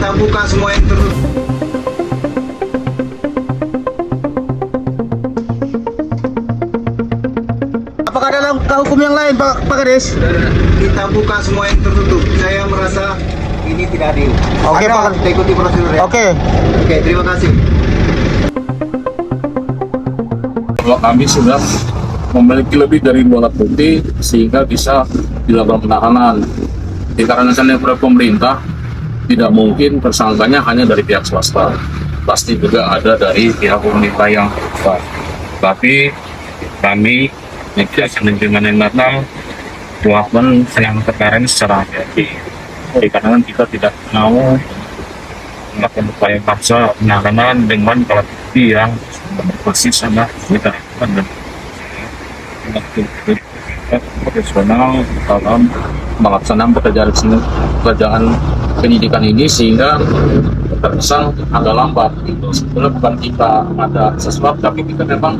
kita buka semua yang tertutup. Apakah ada langkah hukum yang lain, Pak Kades? Kita buka semua yang tertutup. Saya merasa ini tidak adil. Oke, Anda Pak. harus ikuti prosedur ya. Oke. Oke, terima kasih. Bahwa kami sudah memiliki lebih dari 2 alat bukti sehingga bisa dilakukan penahanan. Dikarenakan oleh pemerintah tidak mungkin tersangkanya hanya dari pihak swasta, pasti juga ada dari pihak pemerintah yang besar. Tapi kami manajemen yang datang melakukan penangkapan secara hati-hati. Dikarenakan kita tidak mau melakukan upaya paksa penahanan dengan alat bukti yang persis sama kita dan profesional dalam melaksanakan pekerjaan penyidikan ini sehingga terkesan agak lambat. Sebetulnya bukan kita ada sesuatu, tapi kita memang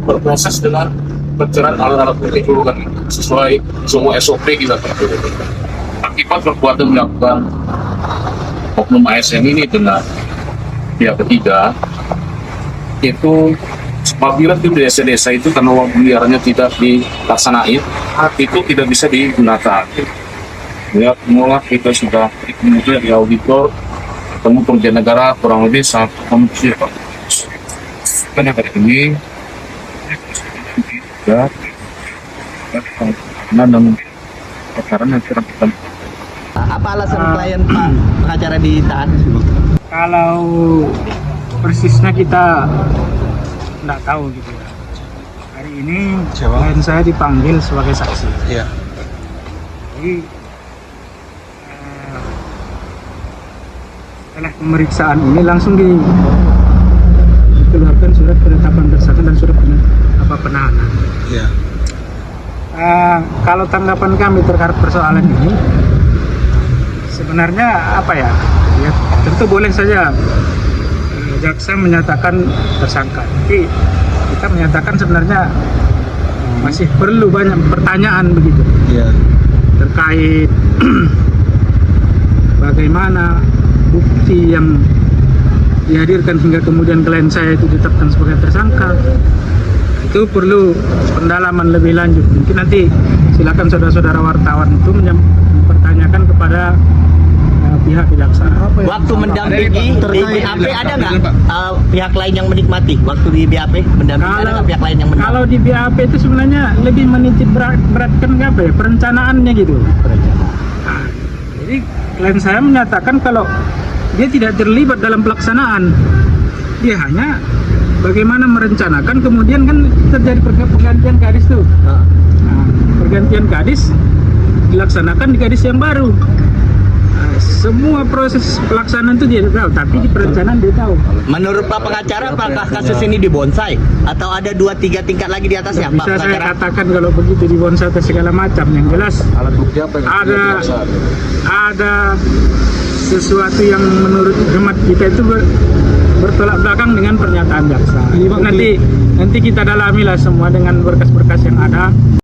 berproses dengan pencarian alat-alat bukti dulu kan sesuai semua SOP kita. Akibat perbuatan dilakukan oknum ASN ini dengan pihak ketiga itu apabila di desa-desa itu karena uang miliarnya tidak dilaksanain, itu tidak bisa digunakan. Ya, mulai kita sudah kemudian di auditor ketemu kerugian negara kurang lebih 1,7 karena hari ini ya dan perkara yang kita Apa alasan klien Pak pengacara ditahan? Kalau persisnya kita nggak tahu gitu ya. Hari ini klien saya dipanggil sebagai saksi. Iya. Jadi setelah pemeriksaan ini langsung dikeluarkan surat penetapan tersangka dan surat penahanan. Iya. Kalau tanggapan kami terkait persoalan ini, sebenarnya apa ya? Ya tentu boleh saja jaksa menyatakan tersangka, tapi kita menyatakan sebenarnya masih perlu banyak pertanyaan begitu. Iya. Terkait bagaimana bukti yang dihadirkan hingga kemudian klien saya itu ditetapkan sebagai tersangka, itu perlu pendalaman lebih lanjut. Mungkin nanti silakan saudara-saudara wartawan itu mempertanyakan kepada pihak kejaksaan. Waktu mendampingi di BAP ada nggak pihak lain yang menikmati? Waktu di BAP mendampingi ada nggak pihak lain yang menikmati? Kalau di BAP itu sebenarnya lebih menitik beratkan apa ya, perencanaannya gitu. Nah, jadi klien saya menyatakan kalau dia tidak terlibat dalam pelaksanaan, dia hanya bagaimana merencanakan, kemudian kan terjadi pergantian kadis tuh. Nah, pergantian kadis dilaksanakan di kadis yang baru. Nah, semua proses pelaksanaan itu dia tahu, tapi di perencanaan dia tahu. Menurut Pak pengacara, apakah kasus ini dibonsai atau ada 2-3 tingkat lagi di atasnya, Pak Bisa saya pengacara? katakan kalau begitu di bonsai atau segala macam. Yang jelas Alat bukti apa yang ada sesuatu yang menurut hemat kita itu bertolak belakang dengan pernyataan jaksa. Nanti kita dalami lah semua dengan berkas-berkas yang ada.